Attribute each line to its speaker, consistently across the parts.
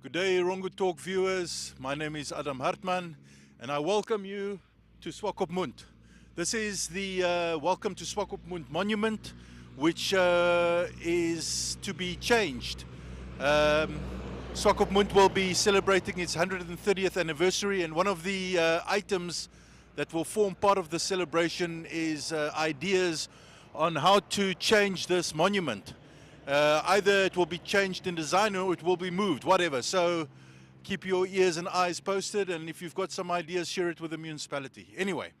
Speaker 1: Good day, Erongo Talk viewers. My name is Adam Hartman, and I welcome you to Swakopmund. This is the Welcome to Swakopmund monument, which is to be changed. Swakopmund will be celebrating its 130th anniversary, and one of the items that will form part of the celebration is ideas on how to change this monument. Either it will be changed in design or it will be moved, whatever. So keep your ears and eyes posted, and if you've got some ideas, share it with the municipality. Anyway,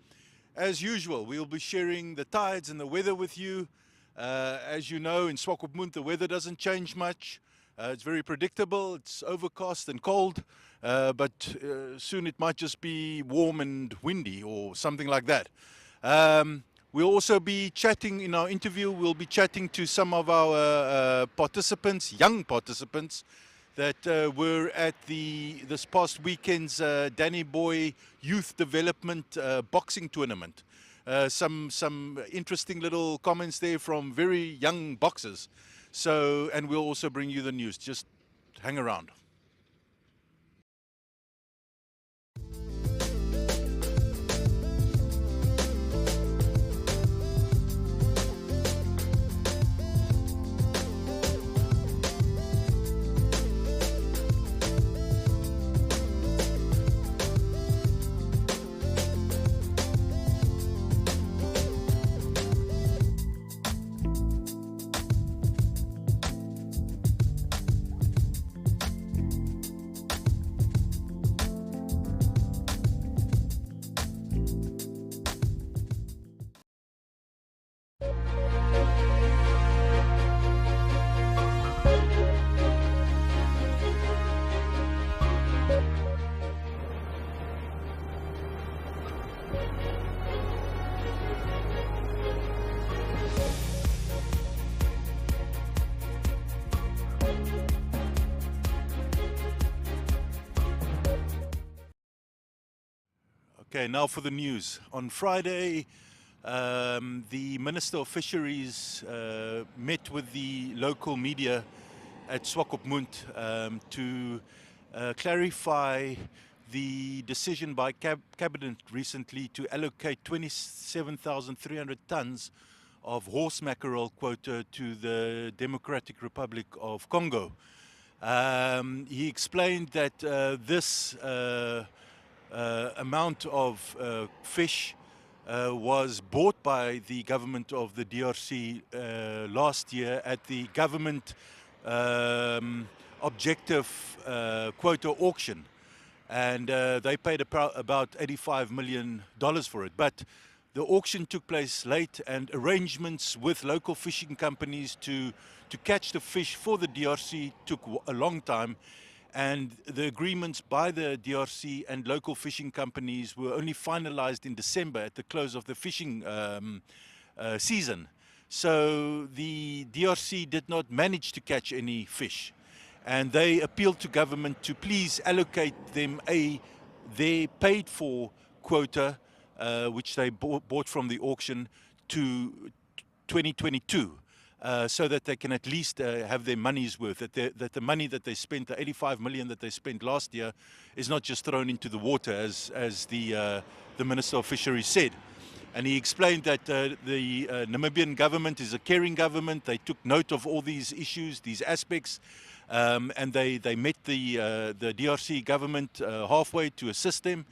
Speaker 1: as usual, we'll be sharing the tides and the weather with you. As you know, in Swakopmund, the weather doesn't change much. It's very predictable. It's overcast and cold, but soon it might just be warm and windy or something like that. We'll also be chatting in our interview. We'll be chatting to some of our participants, young participants, that were at this past weekend's Danny Boy Youth Development Boxing Tournament. Some interesting little comments there from very young boxers. So, and we'll also bring you the news. Just hang around. Okay, now for the news. On Friday, the Minister of Fisheries met with the local media at Swakopmund to clarify the decision by Cabinet recently to allocate 27,300 tons of horse mackerel quota to the Democratic Republic of Congo. He explained that this amount of fish was bought by the government of the DRC last year at the government objective quota auction, and they paid about $85 million for it. But the auction took place late, and arrangements with local fishing companies to catch the fish for the DRC took a long time. And the agreements by the DRC and local fishing companies were only finalized in December at the close of the fishing season. So the DRC did not manage to catch any fish. And they appealed to government to please allocate them their paid for quota, which they bought from the auction, to 2022. So that they can at least have their money's worth, that the money that they spent, the 85 million that they spent last year, is not just thrown into the water, as the Minister of Fisheries said. And he explained that the Namibian government is a caring government. They took note of all these issues, these aspects, and they met the DRC government halfway to assist them.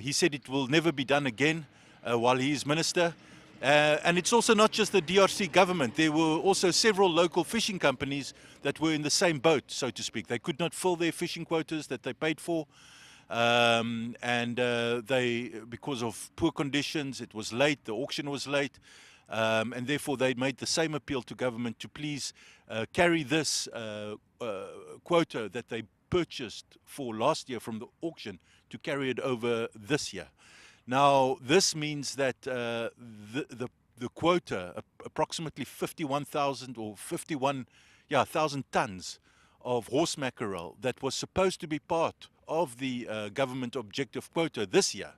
Speaker 1: He said it will never be done again while he is minister. And it's also not just the DRC government. There were also several local fishing companies that were in the same boat, so to speak. They could not fill their fishing quotas that they paid for. Because of poor conditions, it was late, the auction was late. And therefore they made the same appeal to government to please carry this quota that they purchased for last year from the auction, to carry it over this year. Now, this means that the quota, approximately 51,000 or 51,000 tons of horse mackerel that was supposed to be part of the government objective quota this year,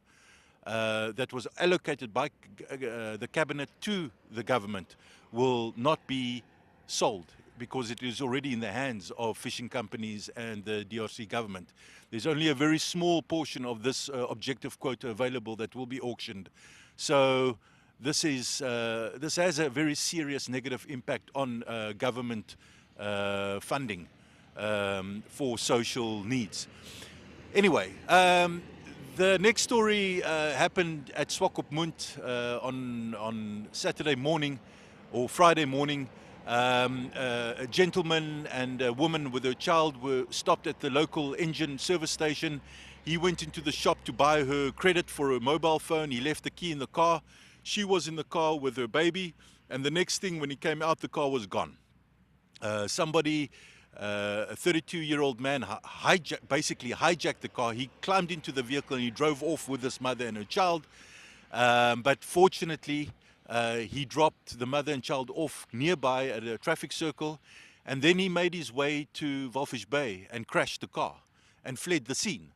Speaker 1: that was allocated by the cabinet to the government, will not be sold. because it is already in the hands of fishing companies and the DRC government. There's only a very small portion of this objective quota available that will be auctioned. So this has a very serious negative impact on government funding for social needs. Anyway, the next story happened at Swakopmund on Saturday morning or Friday morning. A gentleman and a woman with her child were stopped at the local engine service station. He went into the shop to buy her credit for a mobile phone. He left the key in the car. She was in the car with her baby, and the next thing, when he came out, the car was gone. Somebody, a 32-year-old man, basically hijacked the car. He climbed into the vehicle and he drove off with his mother and her child. But fortunately, he dropped the mother and child off nearby at a traffic circle, and then he made his way to Walvis Bay and crashed the car and fled the scene.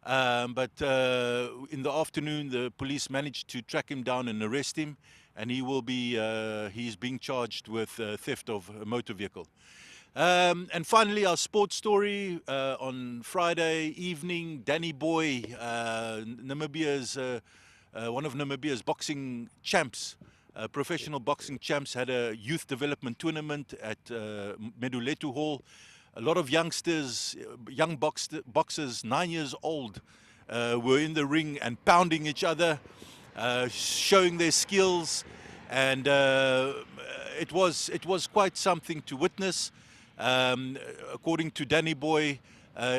Speaker 1: But in the afternoon, the police managed to track him down and arrest him, and he's being charged with theft of a motor vehicle. And finally, our sports story on Friday evening. Danny Boy, Namibia's one of Namibia's boxing champs, professional boxing champs, had a youth development tournament at Meduletu Hall. A lot of youngsters, young boxers, 9 years old, were in the ring and pounding each other, showing their skills, and it was quite something to witness. According to Danny Boy,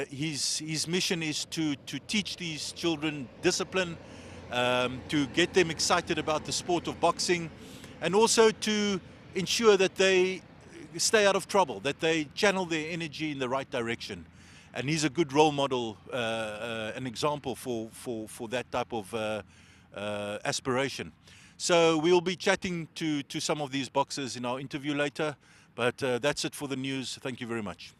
Speaker 1: his mission is to teach these children discipline, to get them excited about the sport of boxing, and also to ensure that they stay out of trouble, that they channel their energy in the right direction. And he's a good role model, an example for that type of aspiration. So we'll be chatting to some of these boxers in our interview later, but that's it for the news. Thank you very much.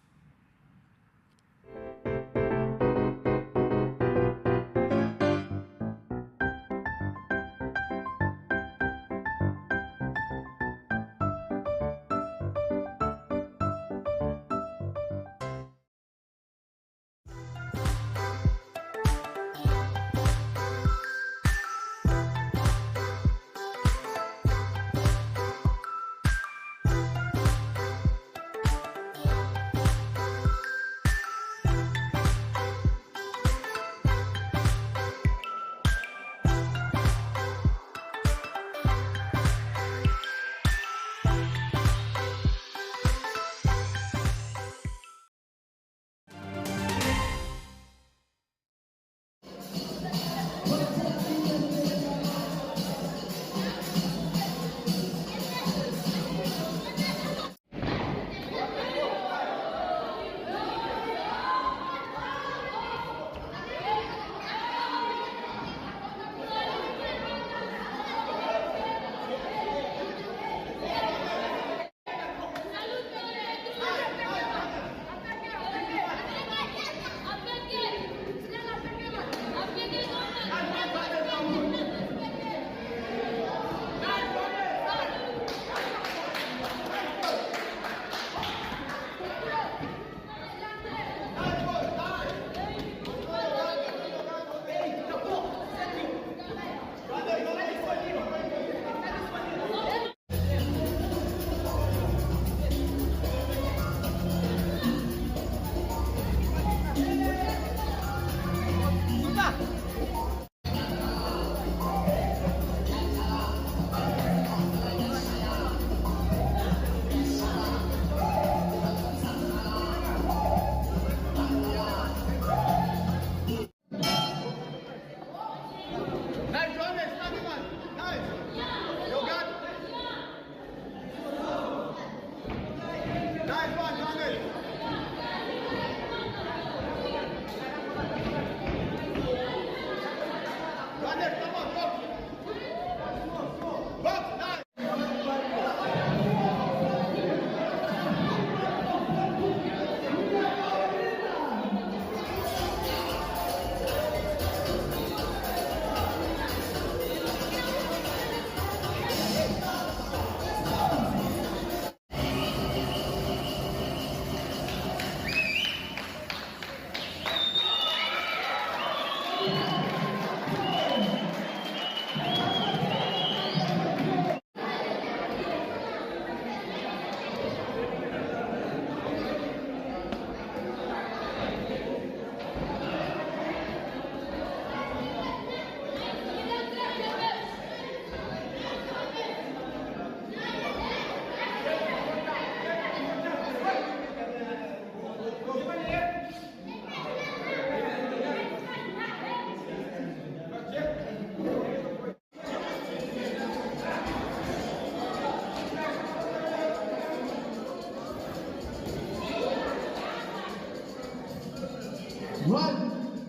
Speaker 2: 1,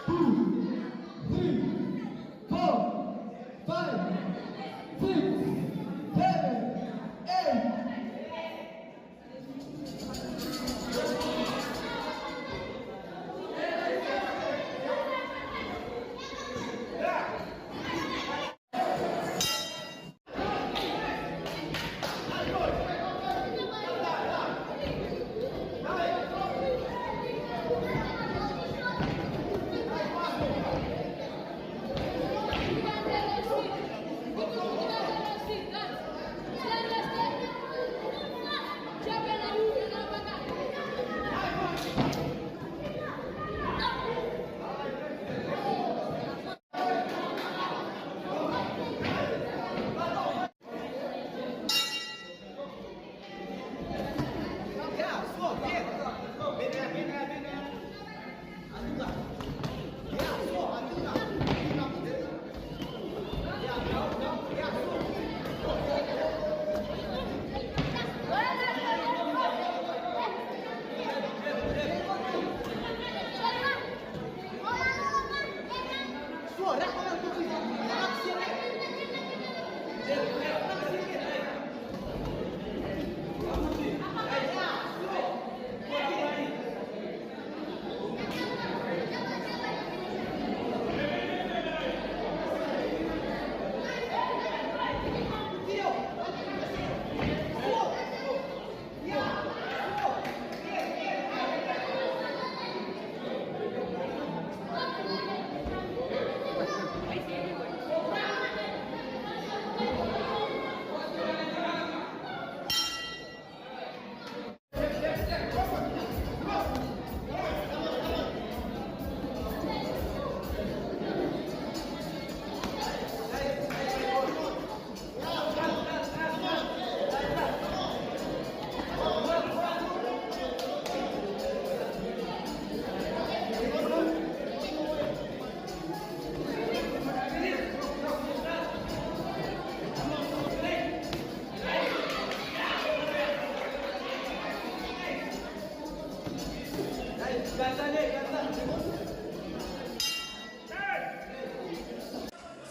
Speaker 2: 2, 3, 4, 5, 6, 7, 8.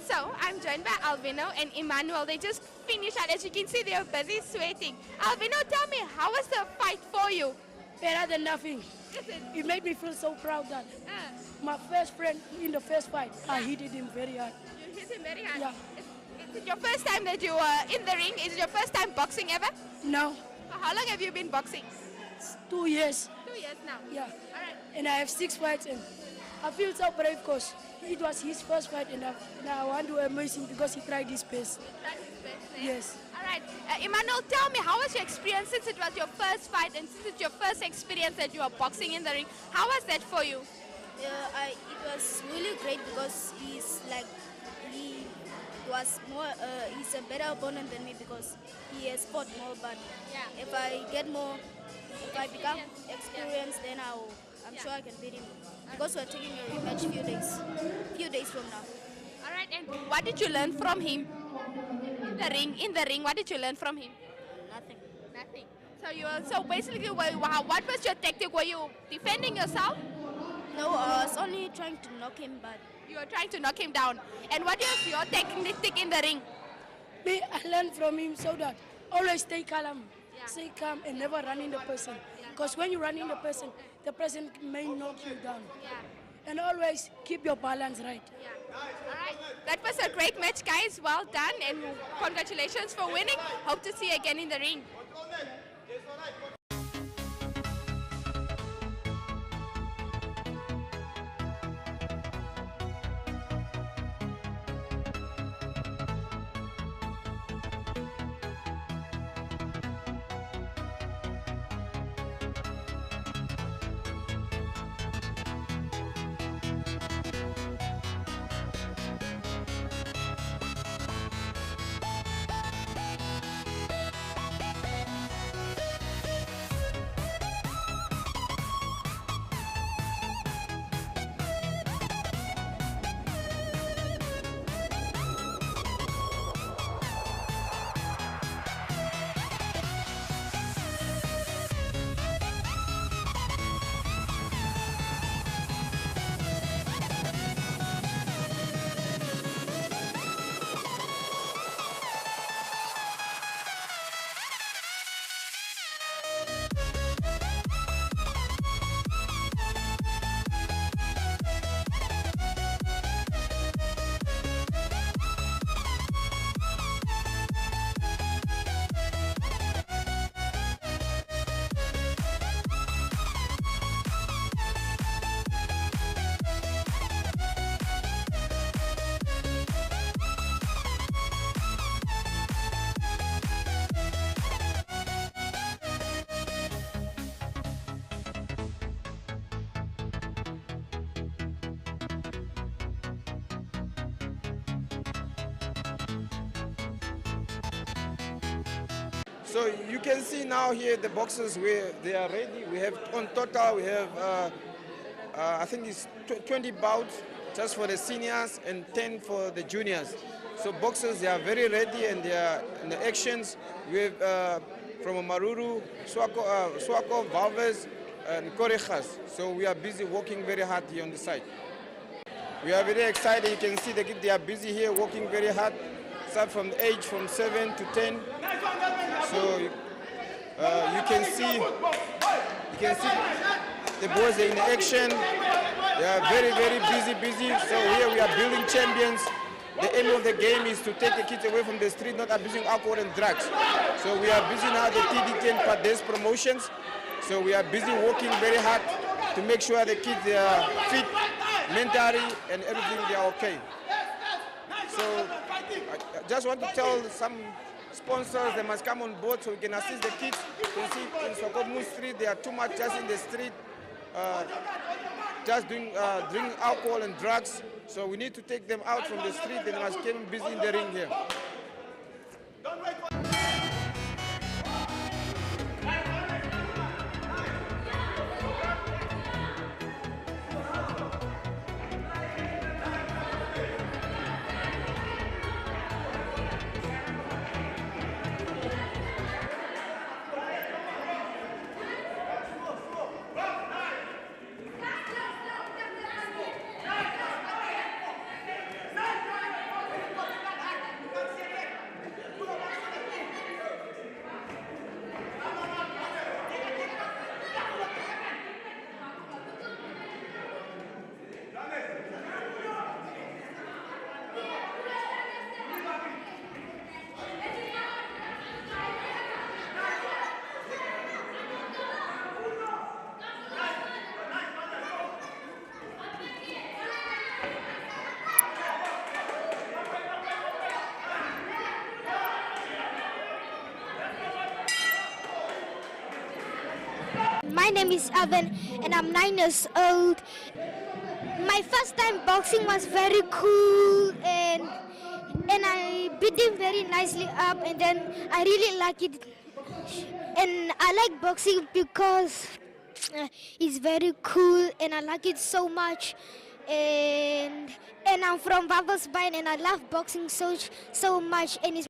Speaker 3: So I'm joined by Alvino and Emmanuel. They just finished and as you can see they are busy sweating. Alvino, tell me, how was the fight for you?
Speaker 4: Better than nothing.
Speaker 3: Is it?
Speaker 4: It made me feel so proud that my first friend in the first fight, I hit him very hard.
Speaker 3: You hit him very hard?
Speaker 4: Yeah.
Speaker 3: Is it your first time that you were in the ring? Is it your first time boxing ever?
Speaker 4: No,
Speaker 3: How long have you been boxing?
Speaker 4: it's 2 years.
Speaker 3: 2 years now.
Speaker 4: Yeah.
Speaker 3: All right.
Speaker 4: And I have 6 fights and I feel so brave because it was his first fight and I want to amaze him because he tried his best.
Speaker 3: That is best, eh?
Speaker 4: Yes.
Speaker 3: All right. Emmanuel, tell me, how was your experience since it was your first fight and since it's your first experience that you were boxing in the ring? How was that for you?
Speaker 5: It was really great because he was more, he's a better opponent than me because he has fought more. But
Speaker 3: Yeah.
Speaker 5: if I become
Speaker 3: Experience.
Speaker 5: experienced, then I'm sure I can beat him. Because we're taking a rematch few days from now.
Speaker 3: All right. And what did you learn from him? In the ring, what did you learn from him?
Speaker 5: Nothing.
Speaker 3: Nothing. So basically, what was your tactic? Were you defending yourself?
Speaker 5: No, I was only trying to knock him, but
Speaker 3: You were trying to knock him down. And what is your tactic in the ring?
Speaker 4: Me, I learned from him so that always stay calm.
Speaker 3: Yeah.
Speaker 4: Stay calm and never run in the person. Because when you run in the person may knock you down.
Speaker 3: Yeah.
Speaker 4: And always keep your balance right.
Speaker 3: Yeah. All right. That was a great match, guys. Well done, and congratulations for winning. Hope to see you again in the ring.
Speaker 6: So you can see now here the boxes where they are ready. We have on total, we have I think it's 20 bouts just for the seniors and 10 for the juniors. So boxers, they are very ready and they are in the actions. We have from Maruru, Swako, Valves, and Korejas. So we are busy working very hard here on the site. We are very excited. You can see the kids, they are busy here working very hard. Start from the age from 7 to 10. So you can see the boys are in action. They are very, very busy. So here we are building champions. The aim of the game is to take the kids away from the street, not abusing alcohol and drugs. So we are busy now, the TD10 per day's promotions. So we are busy working very hard to make sure the kids are fit, mentally, and everything they are okay. So I just want to tell some sponsors they must come on board so we can assist the kids. You can see in Swakopmund street, they are too much just in the street, just doing drinking alcohol and drugs. So we need to take them out from the street. They must get busy in the ring here.
Speaker 7: My name is Evan and I'm 9 years old. My first time boxing was very cool and I beat him very nicely up, and then I really like it. And I like boxing because it's very cool and I like it so much. And I'm from Wavelsbein and I love boxing so much. And it's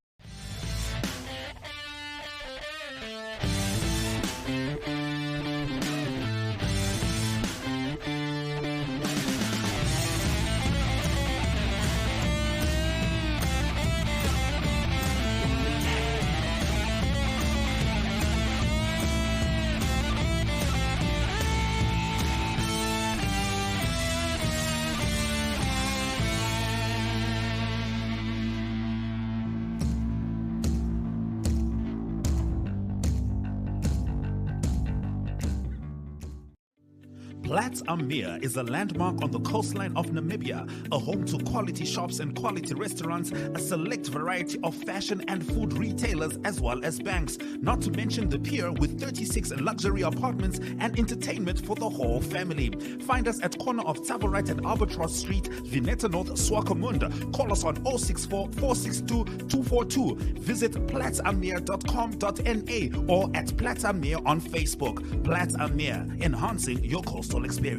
Speaker 8: Platz am Meer is a landmark on the coastline of Namibia, a home to quality shops and quality restaurants, a select variety of fashion and food retailers, as well as banks, not to mention the pier with 36 luxury apartments and entertainment for the whole family. Find us at corner of Tabarite and Albatross Street, Vineta North, Swakopmund. Call us on 064 462 242. Visit platzammeer.com.na or at Platz am Meer on Facebook. Platz am Meer, enhancing your coastal experience.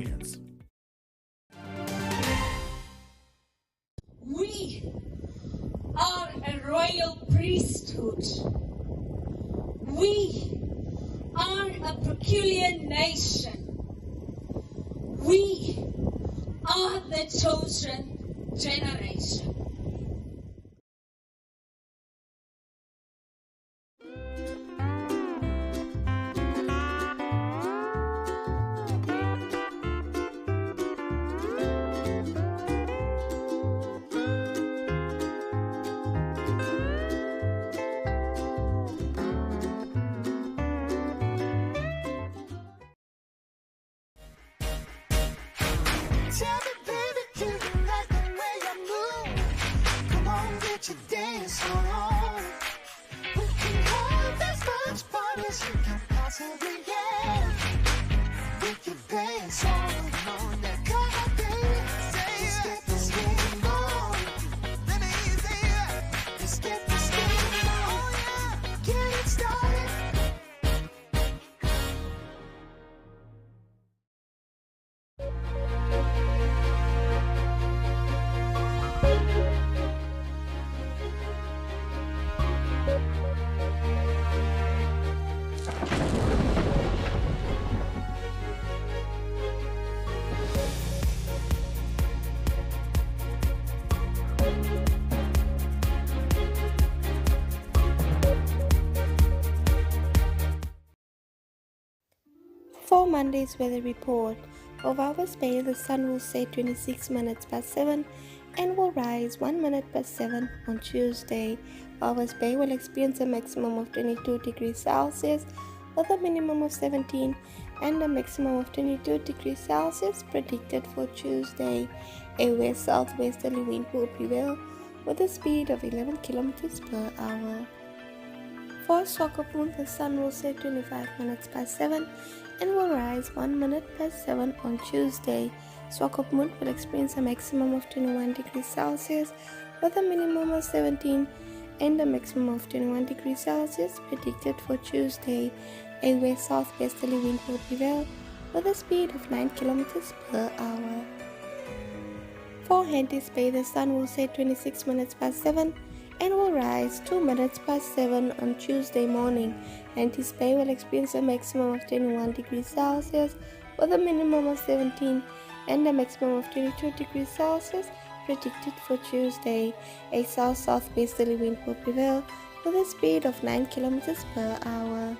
Speaker 9: We are a royal priesthood. We are a peculiar nation. We are the chosen generation.
Speaker 2: Tell me, baby, do you like the way I move? Come on, get your dance on. We can have as much fun as you can possibly get. We can dance on. Come on, now, come on, baby. Let's get this game on. Let me see it. Let's get this game on. Get it started.
Speaker 10: Monday's weather report. For Walvis Bay, the sun will set 26 minutes past 7 and will rise 1 minute past 7 on Tuesday. Walvis Bay will experience a maximum of 22 degrees Celsius with a minimum of 17 and a maximum of 22 degrees Celsius predicted for Tuesday. A west-southwesterly wind will prevail with a speed of 11 kilometers per hour. For Swakopmund, the sun will set 25 minutes past 7 and will rise 1 minute past 7 on Tuesday. Swakopmund will experience a maximum of 21 degrees Celsius with a minimum of 17 and a maximum of 21 degrees Celsius predicted for Tuesday. A west-southwesterly wind will prevail with a speed of 9 kilometers per hour. For Henty's Bay, the sun will set 26 minutes past 7 and will rise 2 minutes past 7 on Tuesday morning. Henty's Bay will experience a maximum of 21 degrees Celsius with a minimum of 17 and a maximum of 22 degrees Celsius predicted for Tuesday. A south-southwesterly wind will prevail with a speed of 9 kilometers per hour.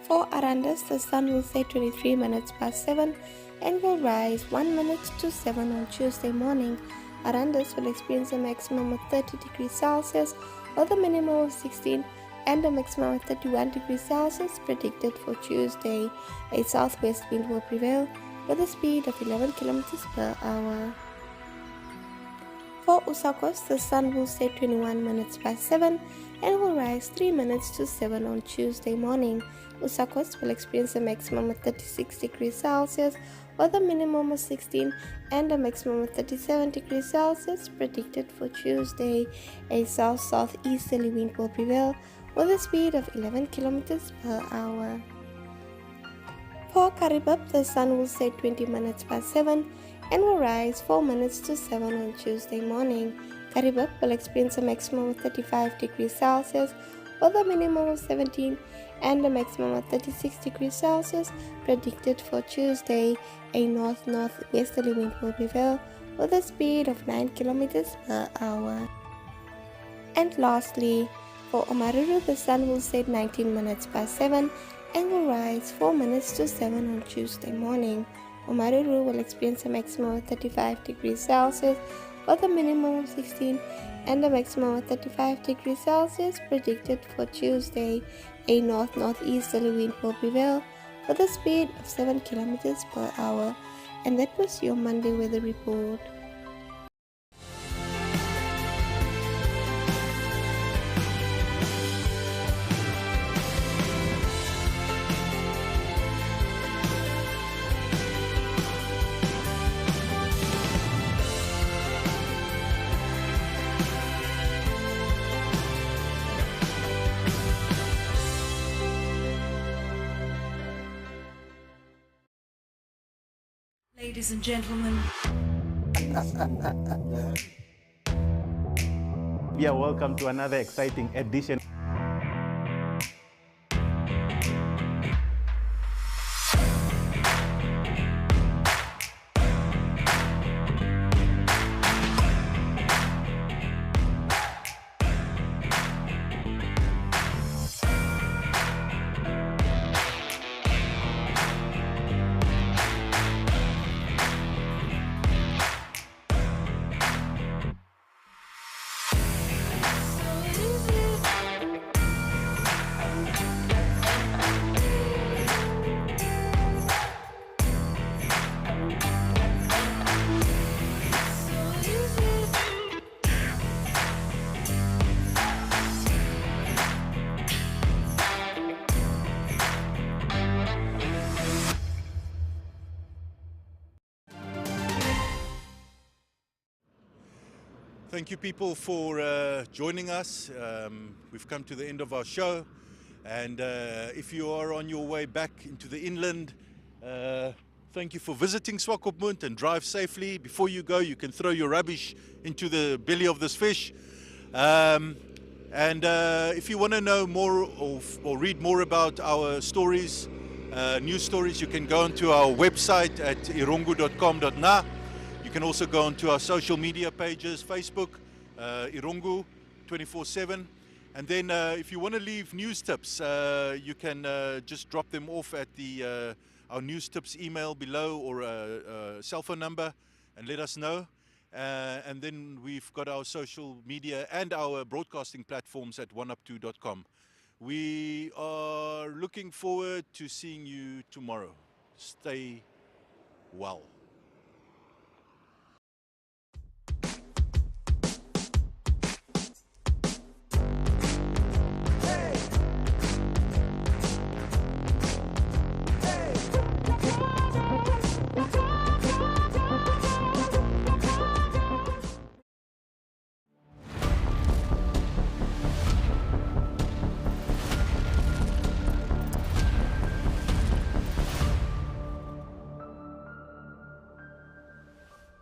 Speaker 10: For Arandis, the sun will set 23 minutes past 7 and will rise 1 minute to 7 on Tuesday morning. Arandis will experience a maximum of 30 degrees Celsius with a minimum of 16 and a maximum of 31 degrees Celsius predicted for Tuesday. A southwest wind will prevail with a speed of 11 kilometers per hour. For Usakos, the sun will set 21 minutes past 7 and will rise 3 minutes to 7 on Tuesday morning. Usakos will experience a maximum of 36 degrees Celsius with a minimum of 16 and a maximum of 37 degrees Celsius predicted for Tuesday. A south-southeasterly wind will prevail with a speed of 11 kilometers per hour. For Karibab, the sun will set 20 minutes past 7 and will rise 4 minutes to 7 on Tuesday morning. Karibab will experience a maximum of 35 degrees Celsius with a minimum of 17 and a maximum of 36 degrees Celsius predicted for Tuesday. A north-northwesterly wind will prevail with a speed of 9 kilometers per hour. And lastly, for Omaruru, the sun will set 19 minutes past 7 and will rise 4 minutes to 7 on Tuesday morning. Omaruru will experience a maximum of 35 degrees Celsius with a minimum of 16 and a maximum of 35 degrees Celsius predicted for Tuesday. A north-northeasterly wind will prevail with a speed of 7 kilometers per hour. And that was your Monday weather report.
Speaker 11: Ladies and gentlemen.
Speaker 12: Yeah, welcome to another exciting edition.
Speaker 1: Thank you people for joining us. We've come to the end of our show, and if you are on your way back into the inland, thank you for visiting Swakopmund, and drive safely. Before you go, you can throw your rubbish into the belly of this fish. If you want to know more or read more about our stories, news stories, you can go onto our website at erongo.com.na. You can also go onto our social media pages, Facebook, Erongo 24/7, And then if you want to leave news tips, you can just drop them off at the our news tips email below or cell phone number and let us know. And then we've got our social media and our broadcasting platforms at oneup2.com. We are looking forward to seeing you tomorrow. Stay well.